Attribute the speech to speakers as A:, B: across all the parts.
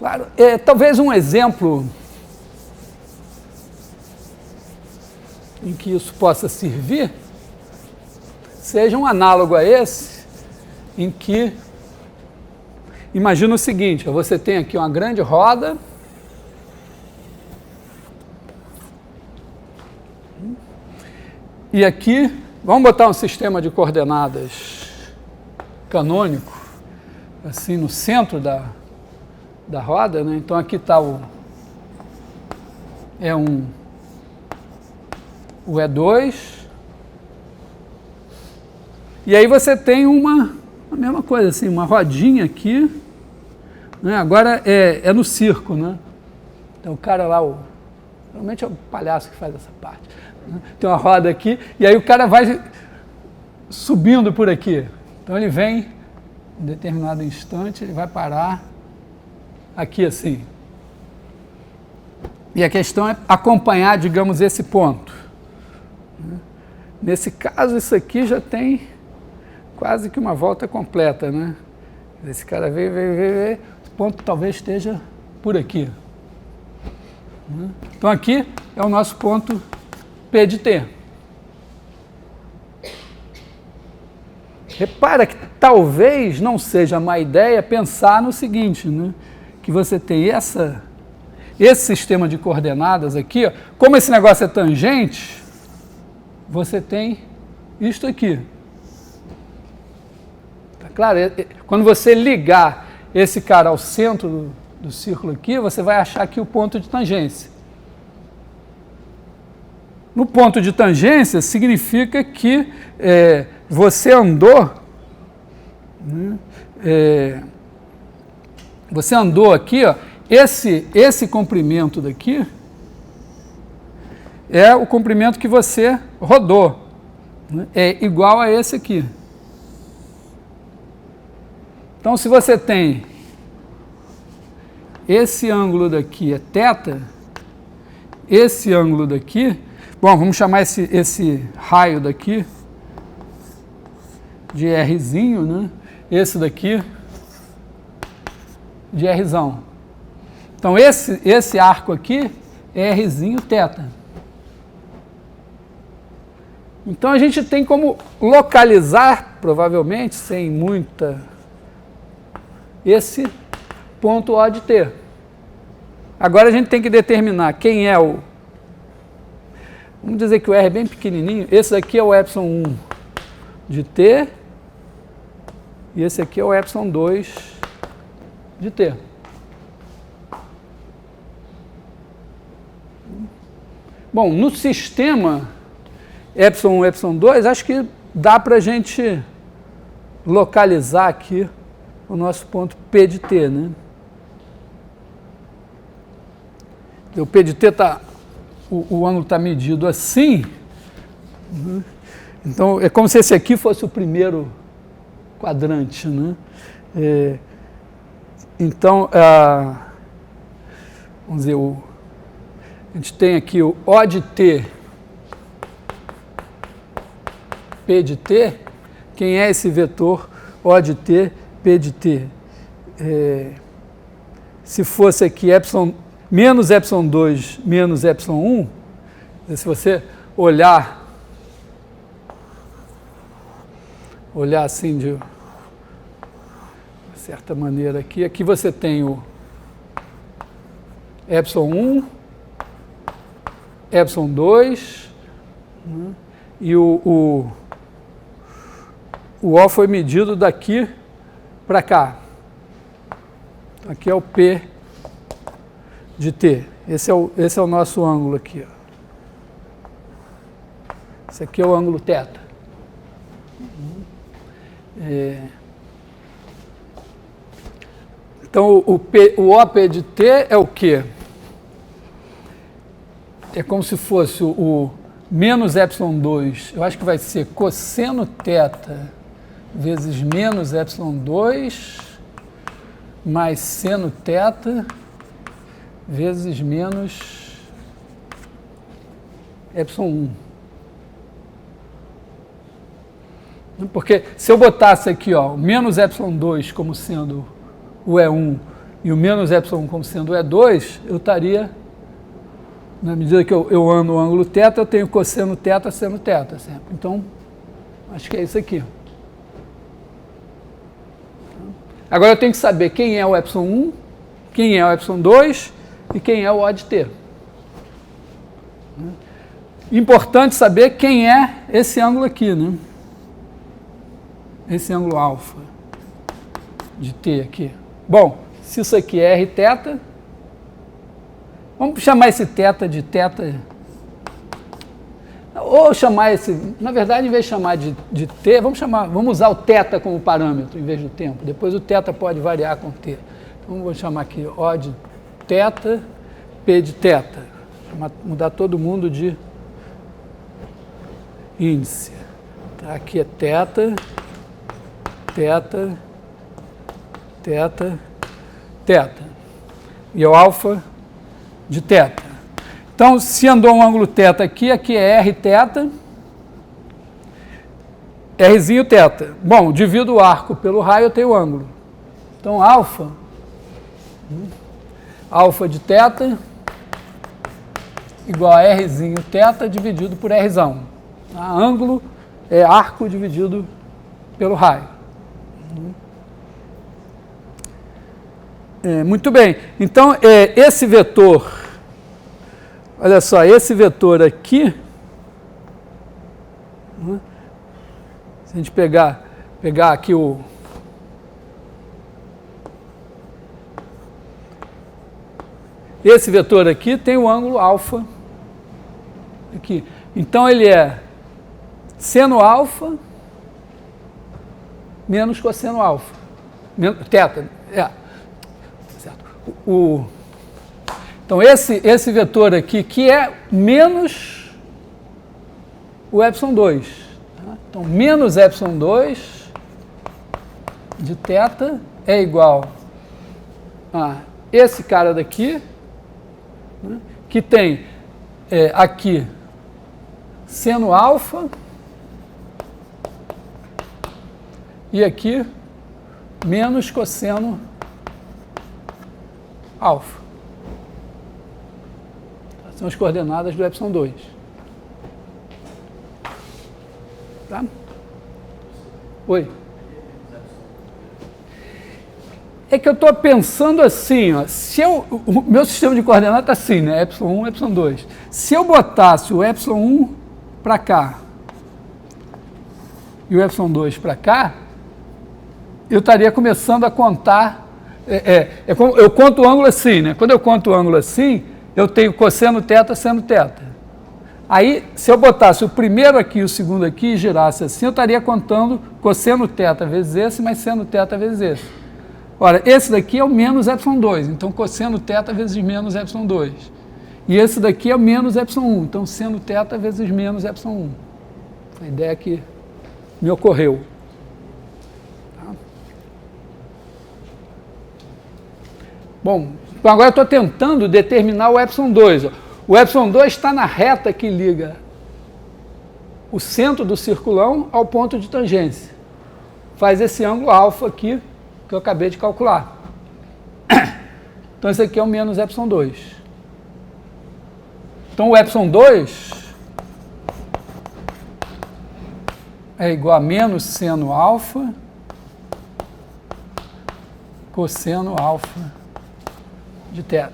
A: Claro, talvez um exemplo em que isso possa servir seja um análogo a esse, em que, imagina o seguinte, você tem aqui uma grande roda, e aqui, vamos botar um sistema de coordenadas canônico, assim, no centro da roda, né? Então aqui está o E1, o E2, e aí você tem a mesma coisa, assim, uma rodinha aqui, né? Agora é no circo, né? Então o cara lá, normalmente é o palhaço que faz essa parte, né? Tem uma roda aqui, e aí o cara vai subindo por aqui. Então ele vem, em determinado instante, ele vai parar aqui assim. E a questão é acompanhar, digamos, esse ponto. Nesse caso, isso aqui já tem quase que uma volta completa, né? Esse cara veio, o ponto talvez esteja por aqui. Então aqui é o nosso ponto P de T. Repara que talvez não seja má ideia pensar no seguinte, né? Que você tem esse sistema de coordenadas aqui, ó, como esse negócio é tangente, você tem isto aqui. Tá claro? Quando você ligar esse cara ao centro do círculo aqui, você vai achar aqui o ponto de tangência. No ponto de tangência, significa que você andou, né, você andou aqui, ó, esse comprimento daqui é o comprimento que você rodou, né, é igual a esse aqui. Então, se você tem esse ângulo daqui é θ, esse ângulo daqui, bom, vamos chamar esse raio daqui de Rzinho, né? Esse daqui de Rzão. Então, esse arco aqui é Rzinho θ. Então, a gente tem como localizar, provavelmente, sem muita, esse ponto O de T. Agora, a gente tem que determinar quem é o... Vamos dizer que o R é bem pequenininho. Esse daqui é o ε1 de T. E esse aqui é o ε2 de T. Bom, no sistema ε1, ε2, acho que dá para a gente localizar aqui o nosso ponto P de T, né? O P de T está... O ângulo está medido assim, né? Então é como se esse aqui fosse o primeiro quadrante, né? Então, vamos dizer, a gente tem aqui o O de T, P de T. Quem é esse vetor O de T, P de T? Se fosse aqui menos ε2 menos ε1, se você olhar assim de certa maneira aqui você tem o ε1, ε2, né? E o O foi medido daqui para cá. Aqui é o P de T. Esse é o nosso ângulo aqui, ó. Esse aqui é o ângulo θ. Então, o OP de T é o quê? É como se fosse o menos ε2, eu acho que vai ser cosseno θ vezes menos ε2 mais seno θ vezes menos ε1. Porque se eu botasse aqui, ó, menos ε2 como sendo o E1 e o menos epsilon como sendo E2, eu estaria, na medida que eu ando o ângulo θ, eu tenho cosseno θ, seno θ sempre. Então, acho que é isso aqui. Agora eu tenho que saber quem é o epsilon 1, quem é o epsilon 2 e quem é o O de t. Importante saber quem é esse ângulo aqui, né? Esse ângulo alfa de t aqui. Bom, se isso aqui é rθ, vamos chamar esse θ de θ, ou chamar esse, na verdade, em vez de chamar de t, vamos usar o θ como parâmetro em vez do tempo. Depois o θ pode variar com t. Então vou chamar aqui O de θ, P de θ. Mudar todo mundo de índice. Tá, aqui é θ, θ, θ, θ. E é o alfa de θ. Então, se andou um ângulo θ aqui, aqui é Rθ, Rzinho θ. Bom, divido o arco pelo raio, eu tenho o ângulo. Então, alfa de θ igual a Rzinho θ dividido por Rzão. Tá? Ângulo é arco dividido pelo raio. Muito bem. Então, esse vetor, olha só, esse vetor aqui, se a gente pegar aqui esse vetor aqui tem o ângulo alfa aqui. Então, ele é seno alfa menos cosseno alfa. Θ. Certo. Então, esse vetor aqui, que é menos o epsilon 2. Tá? Então, menos epsilon 2 de θ é igual a esse cara daqui, né, que tem aqui seno alfa e aqui menos cosseno alfa. São as coordenadas do epsilon 2. Tá? Oi? É que eu estou pensando assim, ó, o meu sistema de coordenadas está assim, né? Epsilon 1, epsilon 2. Se eu botasse o epsilon 1 para cá e o epsilon 2 para cá, eu estaria começando a contar. Eu conto o ângulo assim, né? Quando eu conto o ângulo assim, eu tenho cosseno θ, seno θ. Aí, se eu botasse o primeiro aqui e o segundo aqui e girasse assim, eu estaria contando cosseno θ vezes esse, mais seno θ vezes esse. Ora, esse daqui é o menos epsilon 2, então cosseno θ vezes menos epsilon 2. E esse daqui é o menos epsilon 1, então seno θ vezes menos epsilon 1. A ideia que me ocorreu. Tá? Bom, agora eu estou tentando determinar o epsilon 2. O epsilon 2 está na reta que liga o centro do circulão ao ponto de tangência. Faz esse ângulo alfa aqui, que eu acabei de calcular. Então, esse aqui é o menos epsilon 2. Então, o epsilon 2 é igual a menos seno alfa cosseno alfa de θ.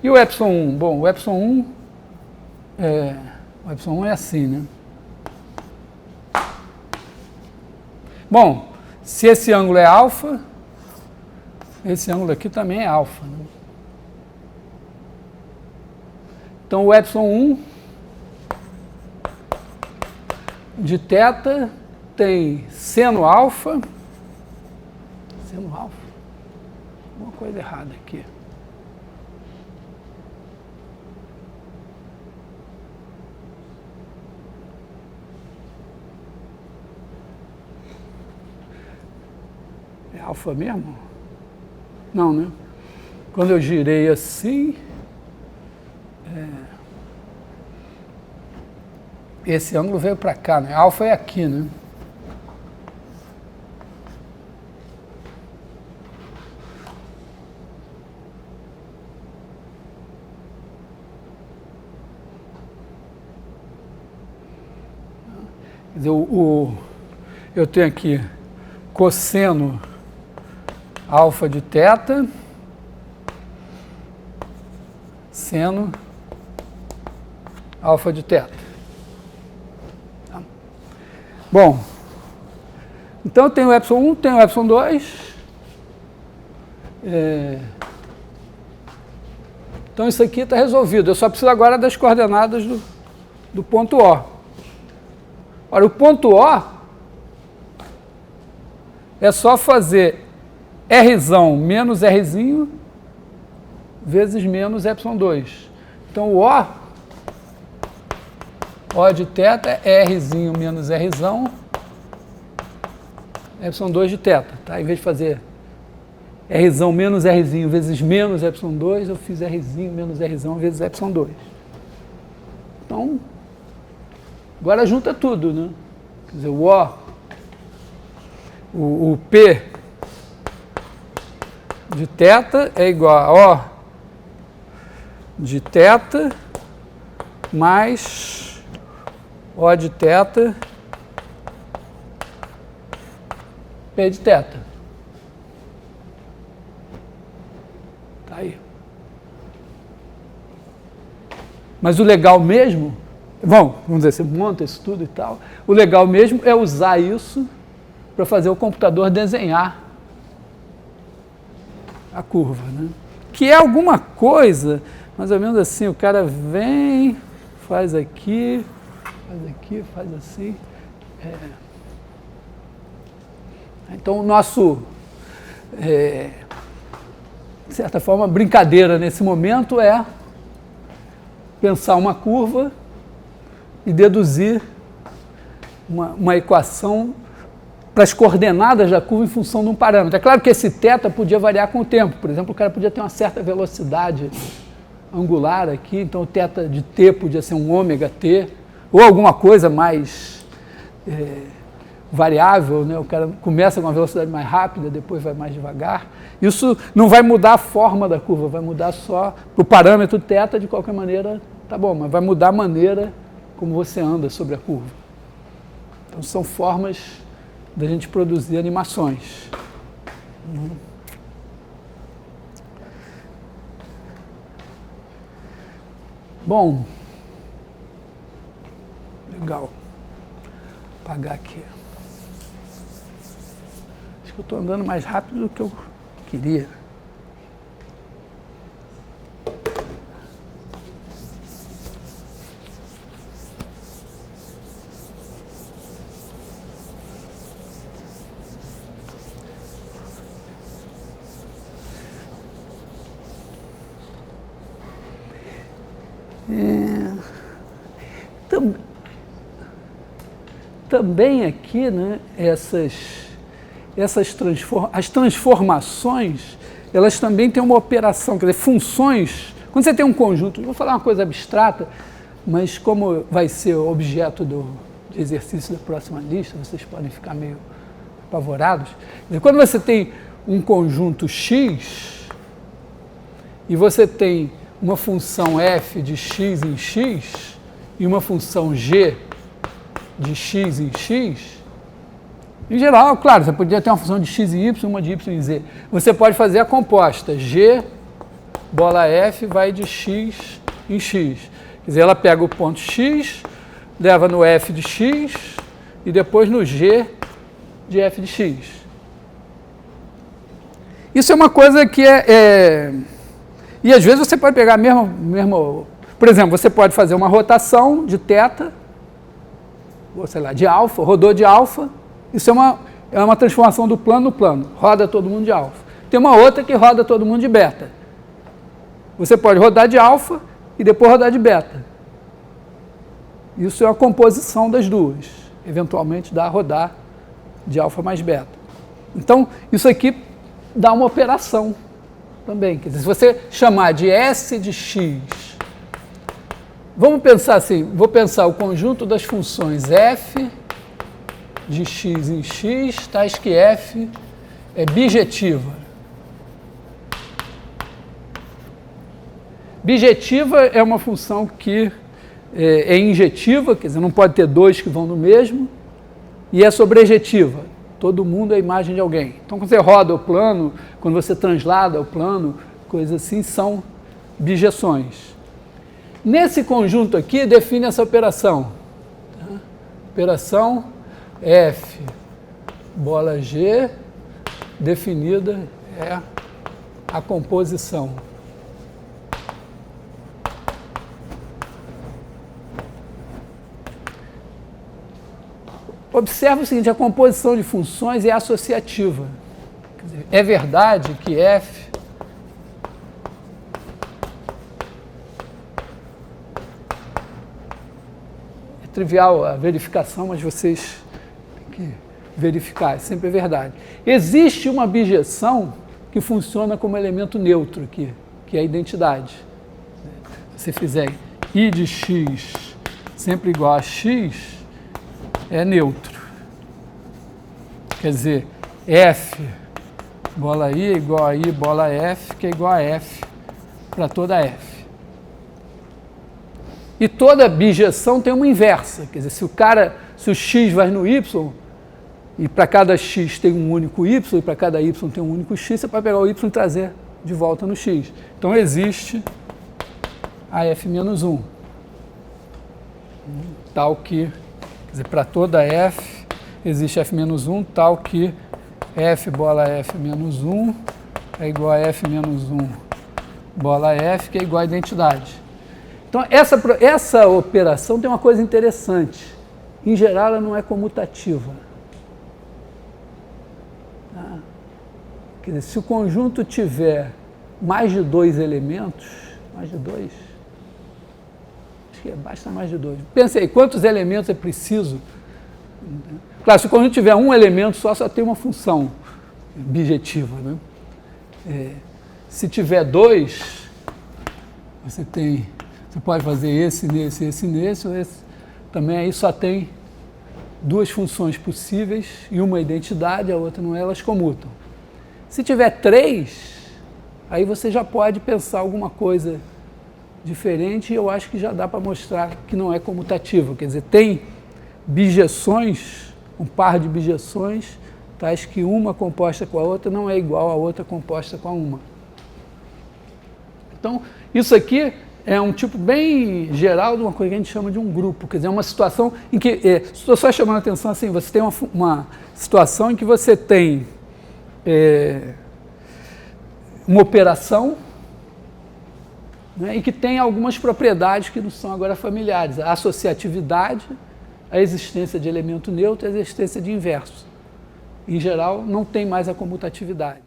A: E o epsilon 1? Bom, o epsilon 1 é assim, né? Bom, se esse ângulo é alfa, esse ângulo aqui também é alfa, né? Então, o epsilon 1 de θ tem seno alfa, uma coisa errada aqui. É alfa mesmo? Não, né? Quando eu girei assim, esse ângulo veio para cá, né? Alfa é aqui, né? Quer dizer, eu tenho aqui cosseno alfa de θ, seno alfa de θ. Bom, então eu tenho o ε1, tenho o ε2. Então isso aqui está resolvido. Eu só preciso agora das coordenadas do ponto O. Ora, o ponto O é só fazer Rzão menos Rzinho vezes menos ε2. Então o O de θ é Rzinho menos Rzão ε2 de θ. Tá? Em vez de fazer Rzão menos Rzinho vezes menos ε2, eu fiz Rzinho menos Rzão vezes ε2. Então, agora junta tudo, né? Quer dizer, o P de θ é igual a O de θ mais O de θ P de θ. Tá aí. Mas o legal mesmo, vamos dizer, você monta isso tudo e tal, o legal mesmo é usar isso para fazer o computador desenhar a curva, né? Que é alguma coisa, mais ou menos assim, o cara vem, faz aqui, faz assim. Então o nosso, de certa forma, brincadeira nesse momento é pensar uma curva e deduzir uma equação para as coordenadas da curva em função de um parâmetro. É claro que esse θ podia variar com o tempo. Por exemplo, o cara podia ter uma certa velocidade angular aqui, então o θ de t podia ser um ômega-t, ou alguma coisa mais variável, né? O cara começa com uma velocidade mais rápida, depois vai mais devagar. Isso não vai mudar a forma da curva, vai mudar só o parâmetro θ, de qualquer maneira, tá bom, mas vai mudar a maneira como você anda sobre a curva. Então são formas da gente produzir animações. Bom, legal. Vou apagar aqui. Acho que eu estou andando mais rápido do que eu queria. Também aqui, né, as transformações, elas também têm uma operação, quer dizer, funções. Quando você tem um conjunto, vou falar uma coisa abstrata, mas como vai ser objeto de exercício da próxima lista, vocês podem ficar meio apavorados. Quando você tem um conjunto X e você tem uma função f de x em x e uma função g de x em x, em geral, claro, você podia ter uma função de x em y, uma de y em z. Você pode fazer a composta g bola f vai de x em x. Quer dizer, ela pega o ponto x, leva no f de x e depois no g de f de x. Isso é uma coisa que e às vezes você pode pegar mesmo... Por exemplo, você pode fazer uma rotação de θ, ou sei lá, de alfa, rodou de alfa. Isso é uma transformação do plano no plano. Roda todo mundo de alfa. Tem uma outra que roda todo mundo de beta. Você pode rodar de alfa e depois rodar de beta. Isso é a composição das duas. Eventualmente dá a rodar de alfa mais beta. Então, isso aqui dá uma operação também. Quer dizer, se você chamar de S de x, vamos pensar assim, vou pensar o conjunto das funções f de x em x, tais que f é bijetiva. Bijetiva é uma função que é injetiva, quer dizer, não pode ter dois que vão no mesmo, e é sobrejetiva. Todo mundo é a imagem de alguém. Então, quando você roda o plano, quando você translada o plano, coisas assim, são bijeções. Nesse conjunto aqui, define essa operação. Tá? Operação F, bola G, definida é a composição. Observe o seguinte, a composição de funções é associativa. Quer dizer, é verdade que F é trivial a verificação, mas vocês têm que verificar, é sempre verdade. Existe uma bijeção que funciona como elemento neutro aqui, que é a identidade. Se você fizer I de x sempre igual a x, é neutro. Quer dizer, F bola I é igual a I bola F, que é igual a F para toda F. E toda bijeção tem uma inversa. Quer dizer, se o x vai no y, e para cada x tem um único y, e para cada y tem um único x, você pode pegar o y e trazer de volta no x. Então existe a f-1, tal que, quer dizer, para toda f existe f-1, tal que f bola f-1 é igual a f-1 bola f, que é igual a identidade. Então essa operação tem uma coisa interessante. Em geral, ela não é comutativa. Tá? Quer dizer, se o conjunto tiver mais de 2 elementos, mais de 2, acho que basta mais de 2. Pensa aí, quantos elementos é preciso? Claro, se o conjunto tiver um elemento só tem uma função bijetiva, né? Se tiver 2, você pode fazer esse, nesse, ou esse. Também aí só tem 2 funções possíveis e uma identidade, a outra não é, elas comutam. Se tiver 3, aí você já pode pensar alguma coisa diferente e eu acho que já dá para mostrar que não é comutativo. Quer dizer, tem bijeções, um par de bijeções, tais que uma composta com a outra não é igual a outra composta com a uma. Então, isso aqui é um tipo bem geral de uma coisa que a gente chama de um grupo, quer dizer, uma situação em que, estou só chamando a atenção assim, você tem uma situação em que você tem uma operação, né, e que tem algumas propriedades que não são agora familiares, a associatividade, a existência de elemento neutro e a existência de inverso. Em geral, não tem mais a comutatividade.